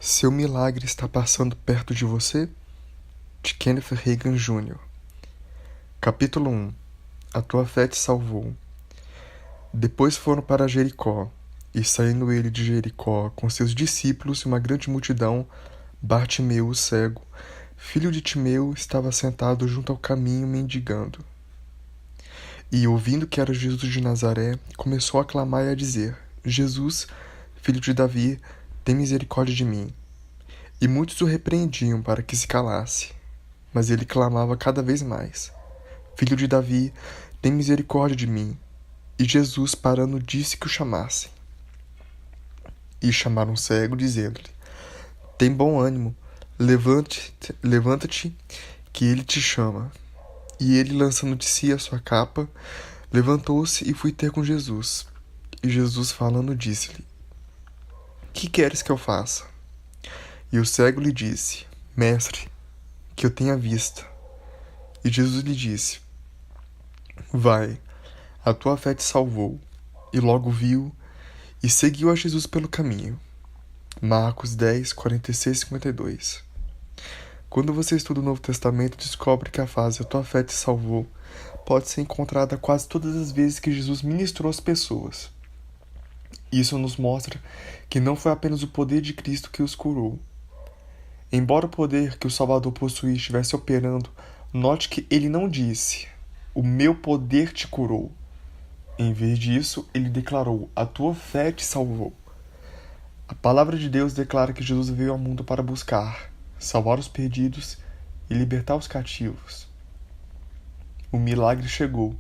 Seu milagre está passando perto de você? De Kenneth Hagin Jr. Capítulo 1. A tua fé te salvou. Depois foram para Jericó, e saindo ele de Jericó com seus discípulos e uma grande multidão, Bartimeu, o cego, filho de Timeu, estava sentado junto ao caminho mendigando. E, ouvindo que era Jesus de Nazaré, começou a clamar e a dizer: Jesus, filho de Davi, tem misericórdia de mim. E muitos o repreendiam para que se calasse. Mas ele clamava cada vez mais: Filho de Davi, tem misericórdia de mim. E Jesus, parando, disse que o chamassem. E chamaram o cego, dizendo-lhe: Tem bom ânimo, levanta-te, que ele te chama. E ele, lançando de si a sua capa, levantou-se e foi ter com Jesus. E Jesus, falando, disse-lhe: Que queres que eu faça? E o cego lhe disse: Mestre, que eu tenha vista. E Jesus lhe disse: Vai, a tua fé te salvou. E logo viu e seguiu a Jesus pelo caminho. Marcos 10, 46 e 52. Quando você estuda o Novo Testamento, descobre que a frase "a tua fé te salvou" pode ser encontrada quase todas as vezes que Jesus ministrou às pessoas. Isso nos mostra que não foi apenas o poder de Cristo que os curou. Embora o poder que o Salvador possuía estivesse operando, note que ele não disse: "O meu poder te curou". Em vez disso, ele declarou: "A tua fé te salvou". A palavra de Deus declara que Jesus veio ao mundo para buscar, salvar os perdidos e libertar os cativos. O milagre chegou.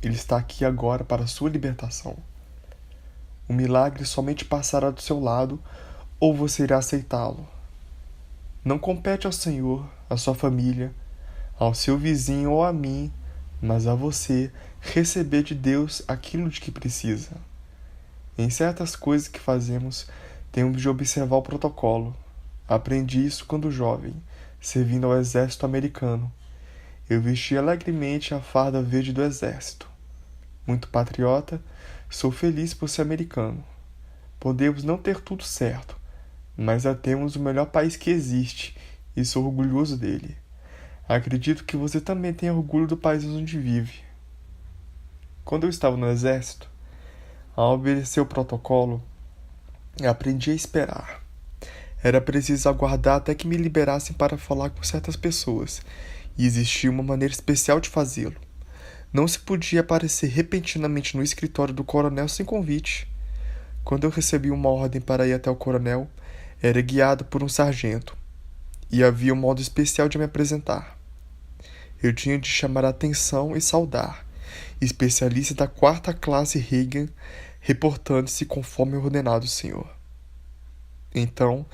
Ele está aqui agora para a sua libertação. O milagre somente passará do seu lado ou você irá aceitá-lo. Não compete ao Senhor, à sua família, ao seu vizinho ou a mim, mas a você receber de Deus aquilo de que precisa. Em certas coisas que fazemos, temos de observar o protocolo. Aprendi isso quando jovem, servindo ao exército americano. Eu vesti alegremente a farda verde do exército. Muito patriota, sou feliz por ser americano. Podemos não ter tudo certo, mas já temos o melhor país que existe e sou orgulhoso dele. Acredito que você também tem orgulho do país onde vive. Quando eu estava no exército, ao obedecer o protocolo, aprendi a esperar. Era preciso aguardar até que me liberassem para falar com certas pessoas, e existia uma maneira especial de fazê-lo. Não se podia aparecer repentinamente no escritório do coronel sem convite. Quando eu recebi uma ordem para ir até o coronel, era guiado por um sargento, e havia um modo especial de me apresentar. Eu tinha de chamar a atenção e saudar, especialista da 4ª classe Hagin, reportando-se conforme ordenado o senhor. Então,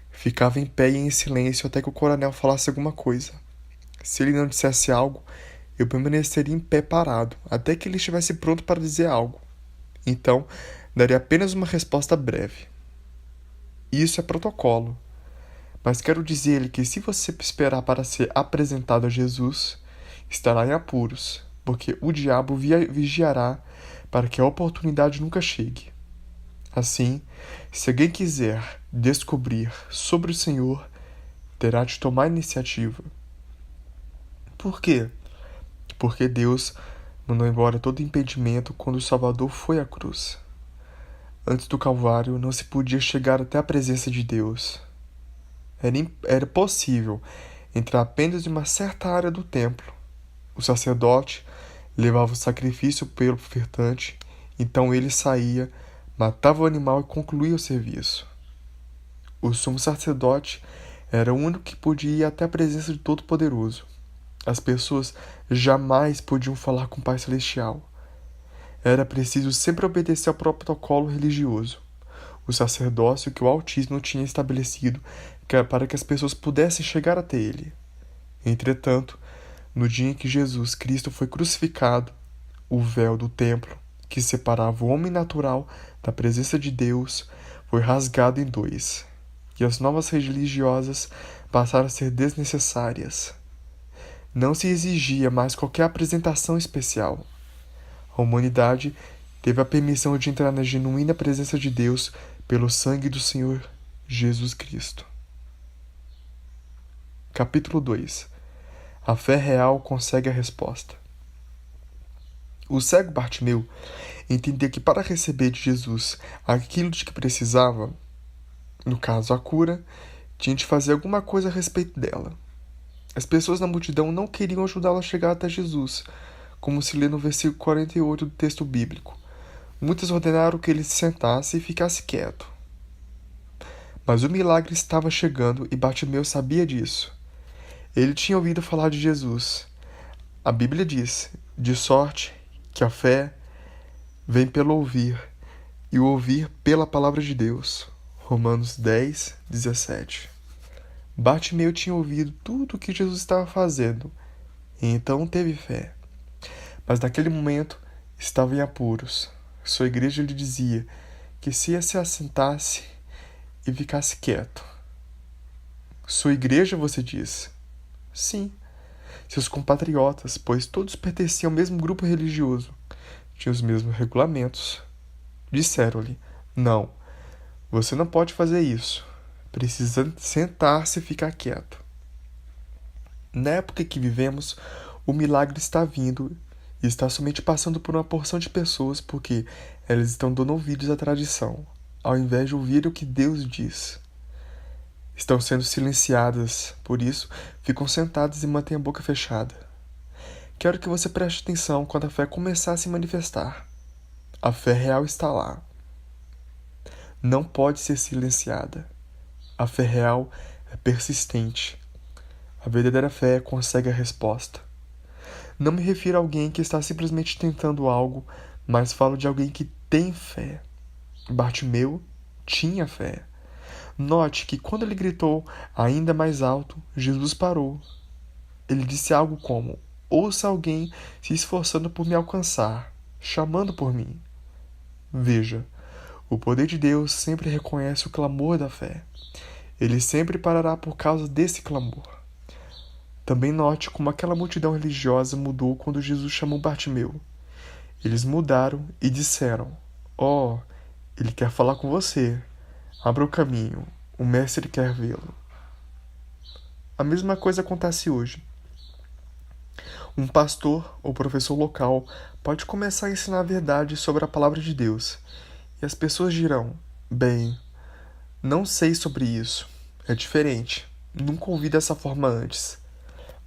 ficava em pé e em silêncio até que o coronel falasse alguma coisa. Se ele não dissesse algo, eu permaneceria em pé parado, até que ele estivesse pronto para dizer algo. Então, daria apenas uma resposta breve. Isso é protocolo. Mas quero dizer-lhe que se você esperar para ser apresentado a Jesus, estará em apuros, porque o diabo vigiará para que a oportunidade nunca chegue. Assim, se alguém quiser descobrir sobre o Senhor, terá de tomar iniciativa. Por quê? Porque Deus mandou embora todo impedimento quando o Salvador foi à cruz. Antes do Calvário, não se podia chegar até a presença de Deus. Era possível entrar apenas em uma certa área do templo. O sacerdote levava o sacrifício pelo ofertante, então ele saía, matava o animal e concluía o serviço. O sumo sacerdote era o único que podia ir até a presença de Todo-Poderoso. As pessoas jamais podiam falar com o Pai Celestial. Era preciso sempre obedecer ao protocolo religioso, o sacerdócio que o Altíssimo tinha estabelecido para que as pessoas pudessem chegar até ele. Entretanto, no dia em que Jesus Cristo foi crucificado, o véu do templo, que separava o homem natural da presença de Deus, foi rasgado em 2, e as novas religiosas passaram a ser desnecessárias. Não se exigia mais qualquer apresentação especial. A humanidade teve a permissão de entrar na genuína presença de Deus pelo sangue do Senhor Jesus Cristo. Capítulo 2. A fé real consegue a resposta. O cego Bartimeu entendeu que para receber de Jesus aquilo de que precisava, no caso a cura, tinha de fazer alguma coisa a respeito dela. As pessoas na multidão não queriam ajudá-lo a chegar até Jesus, como se lê no versículo 48 do texto bíblico. Muitos ordenaram que ele se sentasse e ficasse quieto. Mas o milagre estava chegando e Bartimeu sabia disso. Ele tinha ouvido falar de Jesus. A Bíblia diz, de sorte que a fé vem pelo ouvir, e o ouvir pela palavra de Deus. Romanos 10, 17. Bartimeu tinha ouvido tudo o que Jesus estava fazendo, e então teve fé. Mas naquele momento estava em apuros. Sua igreja lhe dizia que se assentasse e ficasse quieto. Sua igreja, você diz? Sim. Seus compatriotas, pois todos pertenciam ao mesmo grupo religioso, tinham os mesmos regulamentos. Disseram-lhe: não, você não pode fazer isso. Precisa sentar-se e ficar quieto. Na época em que vivemos, o milagre está vindo e está somente passando por uma porção de pessoas porque elas estão dando ouvidos à tradição, ao invés de ouvir o que Deus diz. Estão sendo silenciadas, por isso, ficam sentadas e mantêm a boca fechada. Quero que você preste atenção quando a fé começar a se manifestar. A fé real está lá. Não pode ser silenciada. A fé real é persistente. A verdadeira fé consegue a resposta. Não me refiro a alguém que está simplesmente tentando algo, mas falo de alguém que tem fé. Bartimeu tinha fé. Note que quando ele gritou ainda mais alto, Jesus parou. Ele disse algo como: ouça alguém se esforçando por me alcançar, chamando por mim. Veja, o poder de Deus sempre reconhece o clamor da fé. Ele sempre parará por causa desse clamor. Também note como aquela multidão religiosa mudou quando Jesus chamou Bartimeu. Eles mudaram e disseram: oh, ele quer falar com você. Abra o caminho, o mestre quer vê-lo. A mesma coisa acontece hoje. Um pastor ou professor local pode começar a ensinar a verdade sobre a palavra de Deus. E as pessoas dirão: bem, não sei sobre isso. É diferente. Nunca ouvi dessa forma antes.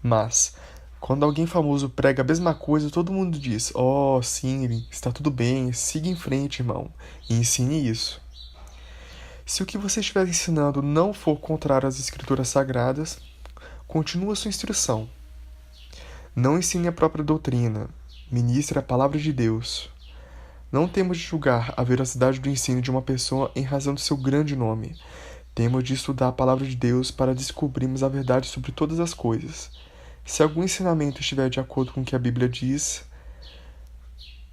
Mas, quando alguém famoso prega a mesma coisa, todo mundo diz: oh, sim, está tudo bem, siga em frente, irmão, e ensine isso. Se o que você estiver ensinando não for contrário às escrituras sagradas, continue a sua instrução. Não ensine a própria doutrina, ministre a palavra de Deus. Não temos de julgar a veracidade do ensino de uma pessoa em razão do seu grande nome. Temos de estudar a palavra de Deus para descobrirmos a verdade sobre todas as coisas. Se algum ensinamento estiver de acordo com o que a Bíblia diz,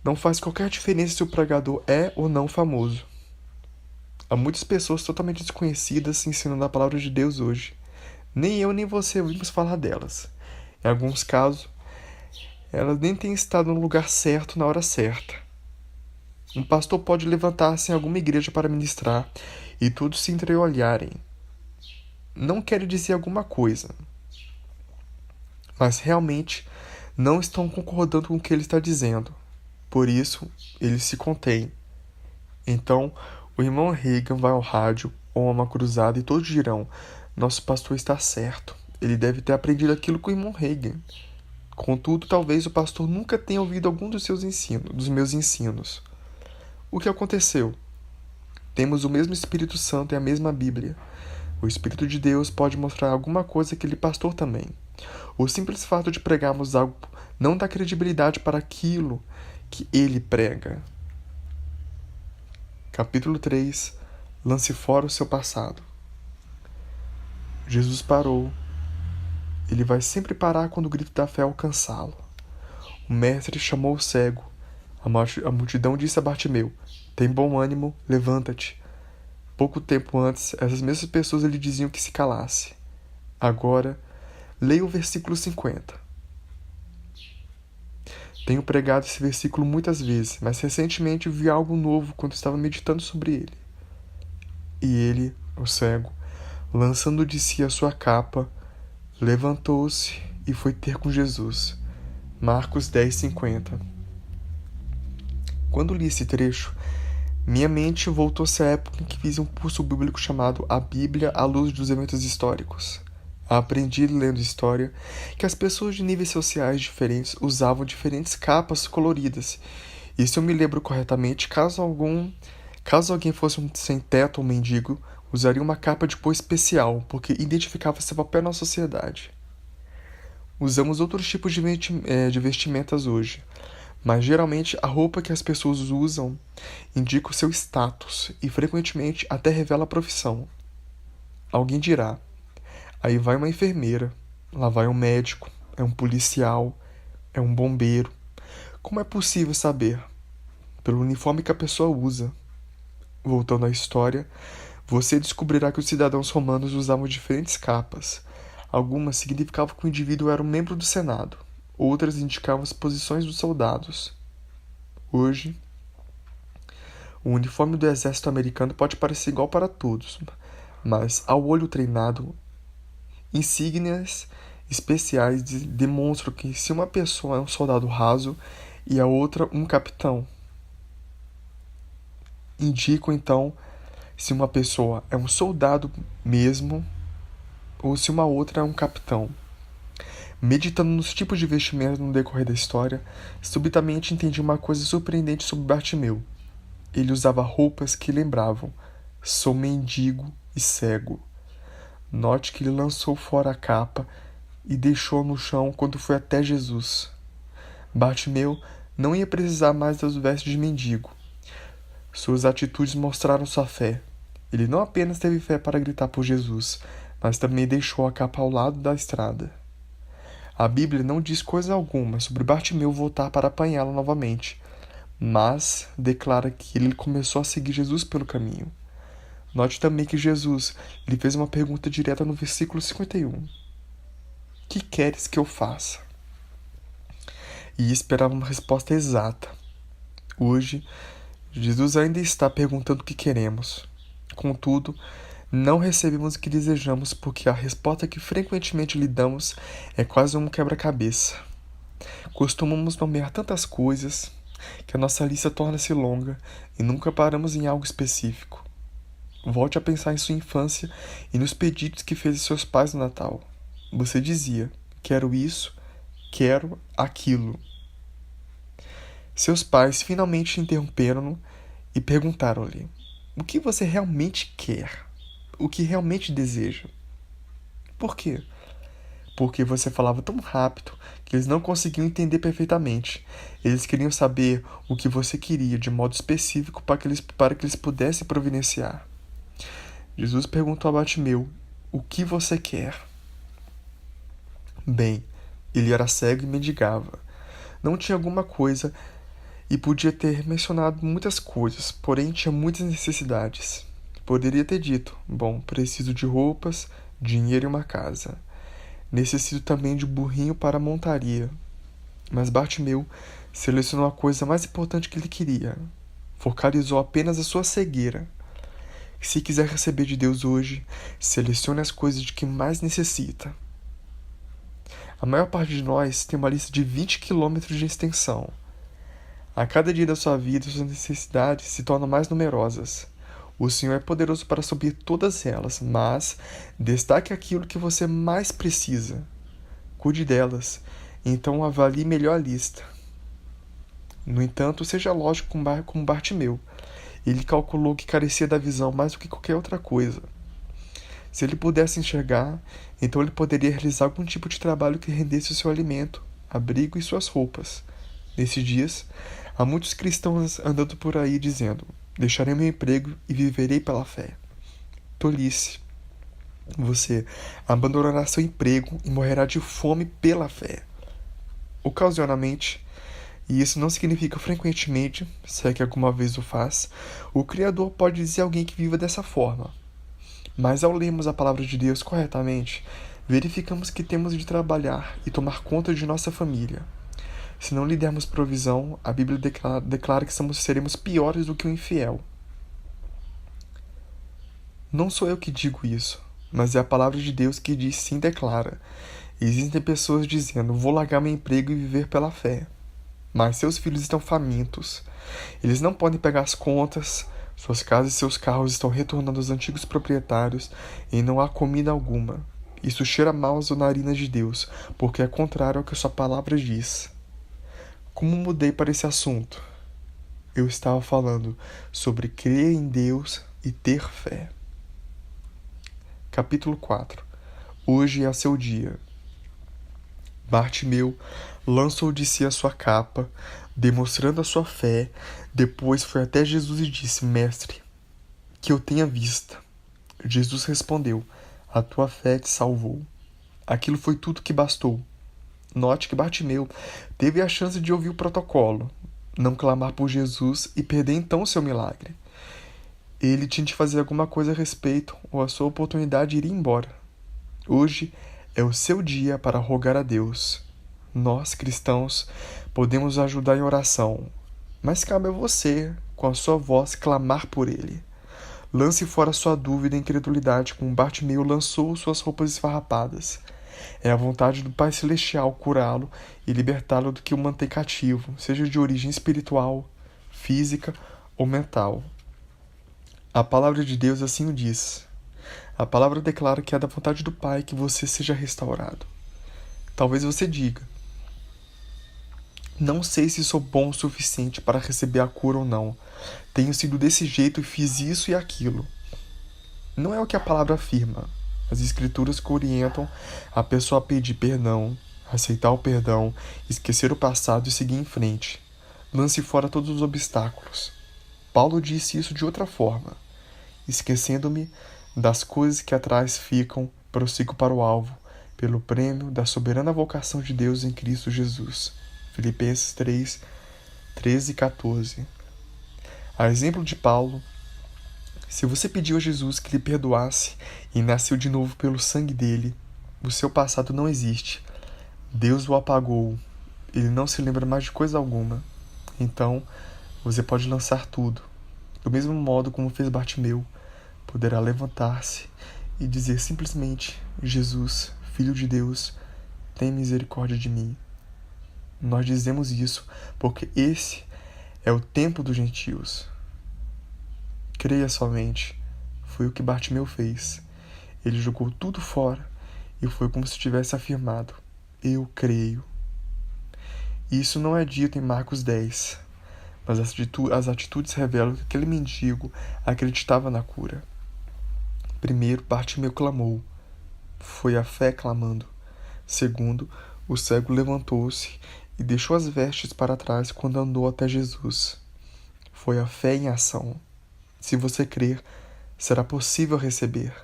não faz qualquer diferença se o pregador é ou não famoso. Há muitas pessoas totalmente desconhecidas ensinando a palavra de Deus hoje. Nem eu nem você ouvimos falar delas. Em alguns casos, elas nem têm estado no lugar certo na hora certa. Um pastor pode levantar-se em alguma igreja para ministrar e todos se entreolharem. Não quer dizer alguma coisa, mas realmente não estão concordando com o que ele está dizendo. Por isso, ele se contém. Então, o irmão Reagan vai ao rádio ou a uma cruzada e todos dirão: nosso pastor está certo. Ele deve ter aprendido aquilo com o irmão Reagan. Contudo, talvez o pastor nunca tenha ouvido algum dos meus ensinos. O que aconteceu? Temos o mesmo Espírito Santo e a mesma Bíblia. O Espírito de Deus pode mostrar alguma coisa àquele pastor também. O simples fato de pregarmos algo não dá credibilidade para aquilo que ele prega. Capítulo 3. Lance fora o seu passado. Jesus parou. Ele vai sempre parar quando o grito da fé alcançá-lo. O mestre chamou o cego. A multidão disse a Bartimeu: tem bom ânimo, levanta-te. Pouco tempo antes, essas mesmas pessoas lhe diziam que se calasse. Agora, leia o versículo 50. Tenho pregado esse versículo muitas vezes, mas recentemente vi algo novo quando estava meditando sobre ele. E ele O cego, lançando de si a sua capa, levantou-se e foi ter com Jesus. Marcos 10:50. Quando li esse trecho, minha mente voltou-se à época em que fiz um curso bíblico chamado A Bíblia à Luz dos Eventos Históricos. Aprendi, lendo história, que as pessoas de níveis sociais diferentes usavam diferentes capas coloridas. E se eu me lembro corretamente, caso alguém fosse um sem-teto ou mendigo, usaria uma capa de cor especial, porque identificava seu papel na sociedade. Usamos outros tipos de vestimentas hoje, mas geralmente a roupa que as pessoas usam indica o seu status e frequentemente até revela a profissão. Alguém dirá: aí vai uma enfermeira, lá vai um médico, é um policial, é um bombeiro. Como é possível saber? Pelo uniforme que a pessoa usa. Voltando à história, você descobrirá que os cidadãos romanos usavam diferentes capas. Algumas significavam que o indivíduo era um membro do Senado, outras indicavam as posições dos soldados. Hoje, o uniforme do exército americano pode parecer igual para todos, mas ao olho treinado, insígnias especiais demonstram que se uma pessoa é um soldado raso e a outra um capitão, indicam então se uma pessoa é um soldado mesmo ou se uma outra é um capitão. Meditando nos tipos de vestimenta no decorrer da história, subitamente entendi uma coisa surpreendente sobre Bartimeu. Ele usava roupas que lembravam: sou mendigo e cego. Note que ele lançou fora a capa e deixou no chão quando foi até Jesus. Bartimeu não ia precisar mais das vestes de mendigo. Suas atitudes mostraram sua fé. Ele não apenas teve fé para gritar por Jesus, mas também deixou a capa ao lado da estrada. A Bíblia não diz coisa alguma sobre Bartimeu voltar para apanhá-la novamente, mas declara que ele começou a seguir Jesus pelo caminho. Note também que Jesus lhe fez uma pergunta direta no versículo 51. Que queres que eu faça? E esperava uma resposta exata. Hoje, Jesus ainda está perguntando o que queremos. Contudo, não recebemos o que desejamos porque a resposta que frequentemente lhe damos é quase um quebra-cabeça. Costumamos nomear tantas coisas que a nossa lista torna-se longa e nunca paramos em algo específico. Volte a pensar em sua infância e nos pedidos que fez a seus pais no Natal. Você dizia: quero isso, quero aquilo. Seus pais finalmente interromperam-no e perguntaram-lhe: o que você realmente quer? O que realmente deseja? Por quê? Porque você falava tão rápido que eles não conseguiam entender perfeitamente. Eles queriam saber o que você queria de modo específico para que eles pudessem providenciar. Jesus perguntou a Bartimeu: o que você quer? Bem, ele era cego e mendigava. Não tinha alguma coisa e podia ter mencionado muitas coisas, porém tinha muitas necessidades. Poderia ter dito: bom, preciso de roupas, dinheiro e uma casa. Necessito também de burrinho para a montaria. Mas Bartimeu selecionou a coisa mais importante que ele queria. Focalizou apenas a sua cegueira. Se quiser receber de Deus hoje, selecione as coisas de que mais necessita. A maior parte de nós tem uma lista de 20 quilômetros de extensão. A cada dia da sua vida, suas necessidades se tornam mais numerosas. O Senhor é poderoso para suprir todas elas, mas destaque aquilo que você mais precisa. Cuide delas, então avalie melhor a lista. No entanto, seja lógico como Bartimeu. Ele calculou que carecia da visão mais do que qualquer outra coisa. Se ele pudesse enxergar, então ele poderia realizar algum tipo de trabalho que rendesse o seu alimento, abrigo e suas roupas. Nesses dias, há muitos cristãos andando por aí dizendo: deixarei meu emprego e viverei pela fé. Tolice. Você abandonará seu emprego e morrerá de fome pela fé. Ocasionalmente, e isso não significa frequentemente, se é que alguma vez o faz, o Criador pode dizer a alguém que viva dessa forma. Mas ao lermos a palavra de Deus corretamente, verificamos que temos de trabalhar e tomar conta de nossa família. Se não lhe dermos provisão, a Bíblia declara que seremos piores do que o infiel. Não sou eu que digo isso, mas é a palavra de Deus que diz sim, declara. Existem pessoas dizendo, vou largar meu emprego e viver pela fé. Mas seus filhos estão famintos. Eles não podem pagar as contas, suas casas e seus carros estão retornando aos antigos proprietários e não há comida alguma. Isso cheira mal às narinas de Deus, porque é contrário ao que sua palavra diz. Como mudei para esse assunto? Eu estava falando sobre crer em Deus e ter fé. Capítulo 4. Hoje é seu dia. Bartimeu lançou de si a sua capa, demonstrando a sua fé. Depois foi até Jesus e disse, Mestre, que eu tenha vista. Jesus respondeu, a tua fé te salvou. Aquilo foi tudo que bastou. Note que Bartimeu teve a chance de ouvir o protocolo, não clamar por Jesus e perder então seu milagre. Ele tinha de fazer alguma coisa a respeito ou a sua oportunidade iria embora. Hoje é o seu dia para rogar a Deus. Nós, cristãos, podemos ajudar em oração, mas cabe a você, com a sua voz, clamar por ele. Lance fora sua dúvida e incredulidade como Bartimeu lançou suas roupas esfarrapadas. É a vontade do Pai Celestial curá-lo e libertá-lo do que o mantém cativo, seja de origem espiritual, física ou mental. A palavra de Deus assim o diz. A palavra declara que é da vontade do Pai que você seja restaurado. Talvez você diga, não sei se sou bom o suficiente para receber a cura ou não. Tenho sido desse jeito e fiz isso e aquilo. Não é o que a palavra afirma. As escrituras que orientam a pessoa a pedir perdão, aceitar o perdão, esquecer o passado e seguir em frente. Lance fora todos os obstáculos. Paulo disse isso de outra forma. Esquecendo-me das coisas que atrás ficam, prossigo para o alvo, pelo prêmio da soberana vocação de Deus em Cristo Jesus. Filipenses 3, 13 e 14. A exemplo de Paulo, se você pediu a Jesus que lhe perdoasse e nasceu de novo pelo sangue dele, o seu passado não existe. Deus o apagou. Ele não se lembra mais de coisa alguma. Então, você pode lançar tudo. Do mesmo modo como fez Bartimeu, poderá levantar-se e dizer simplesmente, Jesus, Filho de Deus, tem misericórdia de mim. Nós dizemos isso porque esse é o tempo dos gentios. Creia somente. Foi o que Bartimeu fez. Ele jogou tudo fora e foi como se tivesse afirmado, eu creio. Isso não é dito em Marcos 10, mas as atitudes revelam que aquele mendigo acreditava na cura. Primeiro, Bartimeu clamou. Foi a fé clamando. Segundo, o cego levantou-se e deixou as vestes para trás quando andou até Jesus. Foi a fé em ação. Se você crer, será possível receber.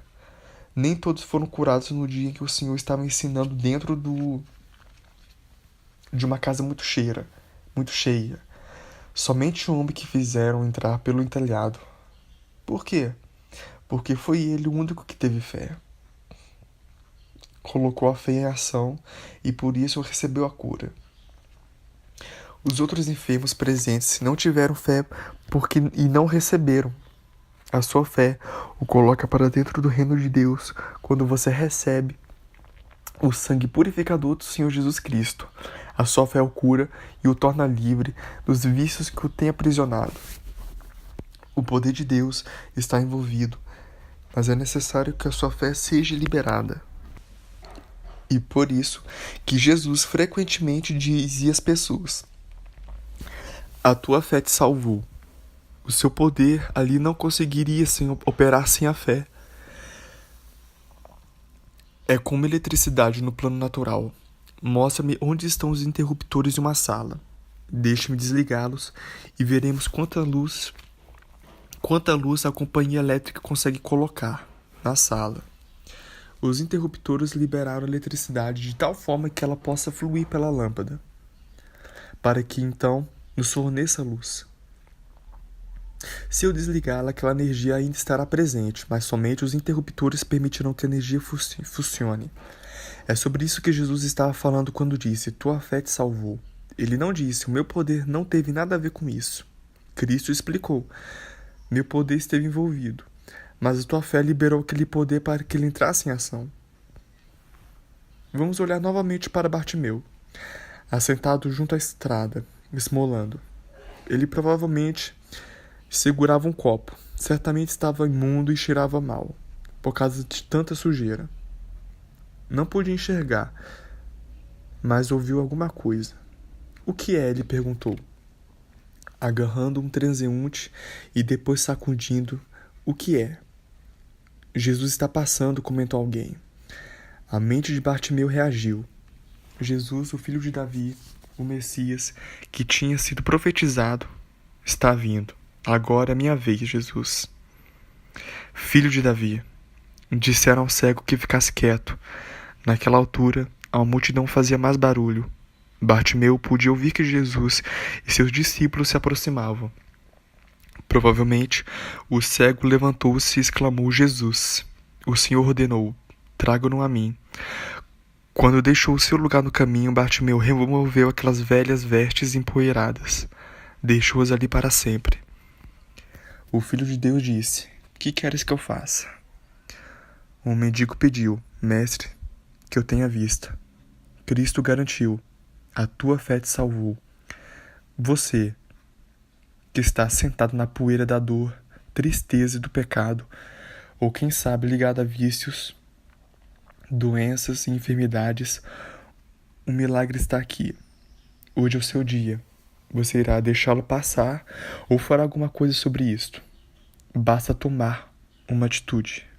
Nem todos foram curados no dia em que o Senhor estava ensinando dentro de uma casa muito cheia. Somente um homem que fizeram entrar pelo telhado. Por quê? Porque foi ele o único que teve fé. Colocou a fé em ação e por isso recebeu a cura. Os outros enfermos presentes não tiveram fé e não receberam. A sua fé o coloca para dentro do reino de Deus quando você recebe o sangue purificador do Senhor Jesus Cristo. A sua fé o cura e o torna livre dos vícios que o têm aprisionado. O poder de Deus está envolvido, mas é necessário que a sua fé seja liberada. E por isso que Jesus frequentemente dizia às pessoas, a tua fé te salvou. O seu poder ali não conseguiria operar sem a fé. É como eletricidade no plano natural. Mostra-me onde estão os interruptores de uma sala. Deixe-me desligá-los e veremos quanta luz a companhia elétrica consegue colocar na sala. Os interruptores liberaram a eletricidade de tal forma que ela possa fluir pela lâmpada, para que então nos forneça luz. Se eu desligá-la, aquela energia ainda estará presente, mas somente os interruptores permitirão que a energia funcione. É sobre isso que Jesus estava falando quando disse, tua fé te salvou. Ele não disse, o meu poder não teve nada a ver com isso. Cristo explicou, meu poder esteve envolvido, mas a tua fé liberou aquele poder para que ele entrasse em ação. Vamos olhar novamente para Bartimeu, assentado junto à estrada, esmolando. Ele provavelmente segurava um copo. Certamente estava imundo e cheirava mal, por causa de tanta sujeira. Não podia enxergar, mas ouviu alguma coisa. O que é? Ele perguntou, agarrando um transeunte e depois sacudindo. O que é? Jesus está passando, comentou alguém. A mente de Bartimeu reagiu. Jesus, o filho de Davi, o Messias, que tinha sido profetizado, está vindo. Agora é minha vez, Jesus. Filho de Davi, disseram ao cego que ficasse quieto. Naquela altura, a multidão fazia mais barulho. Bartimeu podia ouvir que Jesus e seus discípulos se aproximavam. Provavelmente, o cego levantou-se e exclamou: Jesus. O Senhor ordenou: traga-no a mim. Quando deixou seu lugar no caminho, Bartimeu removeu aquelas velhas vestes empoeiradas. Deixou-as ali para sempre. O Filho de Deus disse: que queres que eu faça? Um mendigo pediu: Mestre, que eu tenha vista. Cristo garantiu: a tua fé te salvou. Você, que está sentado na poeira da dor, tristeza e do pecado, ou quem sabe ligado a vícios, doenças e enfermidades, um milagre está aqui. Hoje é o seu dia. Você irá deixá-lo passar ou fará alguma coisa sobre isto. Basta tomar uma atitude.